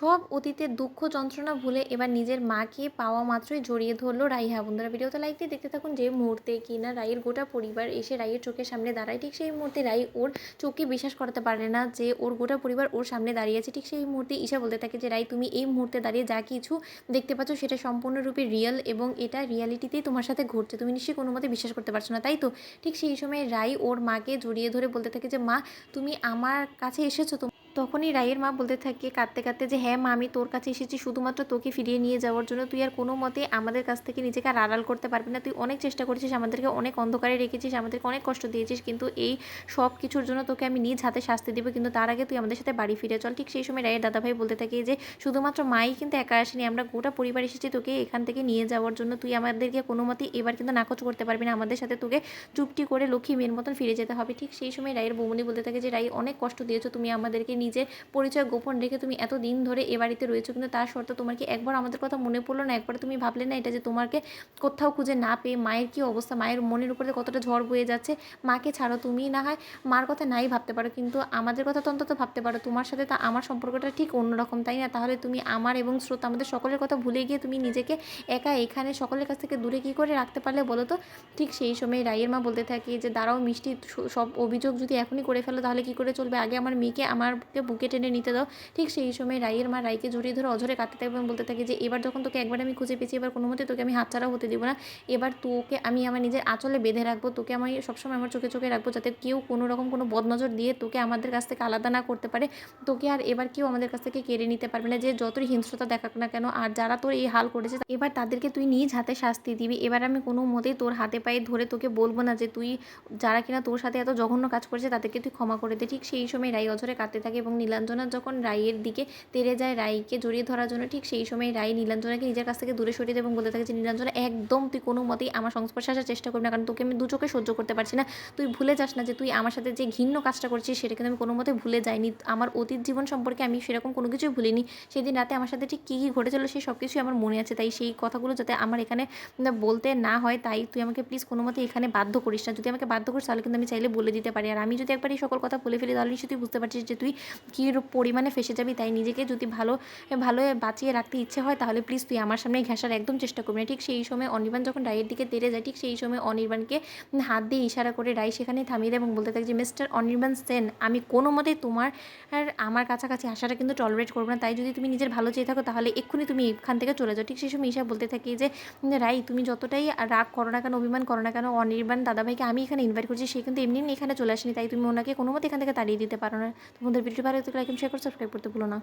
সব অতীতের দুঃখ যন্ত্রণা ভুলে এবার নিজের মাকে পাওয়া মাত্রই জড়িয়ে ধরলো রাইহা। বন্ধুরা ভিডিওতে লাইক দিয়ে দেখতে থাকুন। যে মুহূর্তে কিনা রাইয়ের গোটা পরিবার এসে রাইয়ের চোখের সামনে দাঁড়ায়, ঠিক সেই মুহূর্তে রাই ওর চোখে বিশ্বাস করাতে পারে না যে ওর গোটা পরিবার ওর সামনে দাঁড়িয়েছে। ঠিক সেই মুহূর্তে ঈশা বলতে থাকে যে রাই, তুমি এই মুহূর্তে দাঁড়িয়ে যা কিছু দেখতে পাচ্ছ সেটা সম্পূর্ণরূপে রিয়েল এবং এটা রিয়ালিটিতেই তোমার সাথে ঘটছে। তুমি নিশ্চয়ই কোনো মতে বিশ্বাস করতে পারছো না, তাই তো? ঠিক সেই সময় রাই ওর মাকে জড়িয়ে ধরে বলতে থাকে যে মা, তুমি আমার কাছে এসেছো। তখনই রাইয়ের মা বলতে থাকে কাঁদতে কাঁদতে যে হ্যাঁ মা, আমি তোর কাছে এসেছি শুধুমাত্র তোকে ফিরিয়ে নিয়ে যাওয়ার জন্য। তুই আর কোনো মতে আমাদের কাছ থেকে নিজেকে আর আড়াল করতে পারবি না। তুই অনেক চেষ্টা করেছিস, আমাদেরকে অনেক অন্ধকারে রেখেছিস, আমাদেরকে অনেক কষ্ট দিয়েছিস, কিন্তু এই সব কিছুর জন্য তোকে আমি নিজ হাতে শাস্তি দেবো, কিন্তু তার আগে তুই আমাদের সাথে বাড়ি ফিরে চল। ঠিক সেই সময় রাইয়ের দাদাভাই বলতে থাকে যে শুধুমাত্র মাই কিন্তু একা আসেনি, আমরা গোটা পরিবার এসেছি তোকে এখান থেকে নিয়ে যাওয়ার জন্য। তুই আমাদেরকে কোনো মতেই এবার কিন্তু নাকচ করতে পারবি না, আমাদের সাথে তোকে চুপটি করে লক্ষ্মী মেয়ের মতন ফিরে যেতে হবে। ঠিক সেই সময় রাইয়ের বৌমনি বলতে থাকে যে রাই, অনেক কষ্ট দিয়েছো তুমি আমাদেরকে, নিজের পরিচয় গোপন রেখে তুমি এত দিন ধরে এ বাড়িতে রয়েছো, কিন্তু তার সত্ত্বেও তোমার কি একবার আমাদের কথা মনে পড়লো না? একবার তুমি ভাবলে না এটা যে তোমাকে কোথাও খুঁজে না পেয়ে মায়ের কি অবস্থা, মায়ের মনের উপরে কতটা ঝড় বয়ে যাচ্ছে। মাকে ছাড়ো, তুমি না হয় মার কথা নাই ভাবতে পারো, কিন্তু আমাদের কথা তো অন্তত ভাবতে পারো। তোমার সাথে তা আমার সম্পর্কটা ঠিক অন্যরকম, তাই না? তাহলে তুমি আমার এবং শ্রোতা আমাদের সকলের কথা ভুলে গিয়ে তুমি নিজেকে একা এখানে সকলের কাছ থেকে দূরে কী করে রাখতে পারলে বলো তো? ঠিক সেই সময় রাইয়ের মা বলতে থাকি যে দাঁড়াও মিষ্টি, সব অভিযোগ যদি এখনই করে ফেলো তাহলে কী করে চলবে? আগে আমার মেয়েকে আমারকে বুকে টেনে নিতে দাও। ঠিক সেই সময় রাইয়ের মা রাইকে জড়িয়ে ধরে অঝরে কাঁদতে থাকবে এবং বলতে থাকে যে এবার যখন তোকে একবার আমি খুঁজে পেয়েছি, এবার কোনো মতে তোকে আমি হাতছাড়া হতে দেবো না। এবার তোকে আমি আমার নিজের আঁচলে বেঁধে রাখবো, তোকে আমি সবসময় আমার চোখে চোখে রাখবো, যাতে কেউ কোনো রকম কোনো বদনজর দিয়ে তোকে আমাদের কাছ থেকে আলাদা না করতে পারে। তোকে আর এবার কেউ আমাদের কাছ থেকে কেড়ে নিতে পারবে না, যে যতই হিংস্রতা দেখাক না কেন। আর যারা তোর এই হাল করেছে এবার তাদেরকে তুই নিজ হাতে শাস্তি দিবি। এবার আমি কোনো মতেই তোর হাতে পায়ে ধরে তোকে বলবো না যে তুই, যারা কিনা তোর সাথে এত জঘন্য কাজ করেছে তাদেরকে তুই ক্ষমা করে দে। ঠিক সেই সময় রাই অঝরে কাঁদতে থাকে এবং নীলাঞ্জনা যখন রাইয়ের দিকে তেড়ে যায় রাইকে জড়িয়ে ধরার জন্য, ঠিক সেই সময় রাই নীলাঞ্জনাকে নিজের কাছ থেকে দূরে সরিয়ে দেয় এবং বলতে থাকে যে নীলাঞ্জনা, একদম তুই কোনো মতেই আমার সংস্পর্শে আসার চেষ্টা করবি না, কারণ তোকে আমি দু চোখে সহ্য করতে পারছি না। তুই ভুলে যাস না যে তুই আমার সাথে যে ঘৃণ্য কাজটা করছিস সেটা কিন্তু আমি কোনো মতে ভুলে যাইনি। আমার অতীত জীবন সম্পর্কে আমি সেরকম কোনো কিছুই ভুলিনি। সেদিন রাতে আমার সাথে ঠিক কী কী ঘটেছিল সেই সব কিছুই আমার মনে আছে। তাই সেই কথাগুলো যাতে আমার এখানে বলতে না হয়, তাই তুই আমাকে প্লিজ কোনো মতে এখানে বাধ্য করিস না। যদি আমাকে বাধ্য করিস তাহলে কিন্তু আমি চাইলে বলে দিতে পারি। আর আমি যদি একবার এই সকল কথা বলে ফেলি তাহলে নিশ্চয়ই তুই বুঝতে পারছিস যে তুই কী পরিমাণে ফেঁসে যাবি। তাই নিজেকে যদি ভালো বাঁচিয়ে রাখতে ইচ্ছে হয় তাহলে প্লিজ তুই আমার সামনে ঘেঁষার একদম চেষ্টা করবি না। ঠিক সেই সময় অনির্বাণ যখন রায়ের দিকে তেড়ে যায়, ঠিক সেই সময় অনির্বাণকে হাত দিয়ে ইশারা করে রায় সেখানেই থামিয়ে দেয় এবং বলতে থাকে যে মিস্টার অনির্বাণ সেন, আমি কোনো মতেই তোমার আর আমার কাছাকাছি আসাটা কিন্তু টলারেট করবো না। তাই যদি তুমি নিজের ভালো চেয়ে থাকো তাহলে এক্ষুনি তুমি এখান থেকে চলে যাও। ঠিক সেই সময় ঈশা বলতে থাকি যে রাই, তুমি যতটাই রাগ করো না কেন, অভিমান করো না কেন, অনির্বাণ দাদাভাইকে আমি এখানে ইনভাইট করছি, সে কিন্তু এমনি এখানে চলে আসেনি। তাই তুমি ওনাকে কোনো মতে এখান থেকে তাড়িয়ে দিতে পারো না। তোমাদের ভিডিও ভালো লাগলে লাইক শেয়ার করে সাবস্ক্রাইব করতে ভুলো না।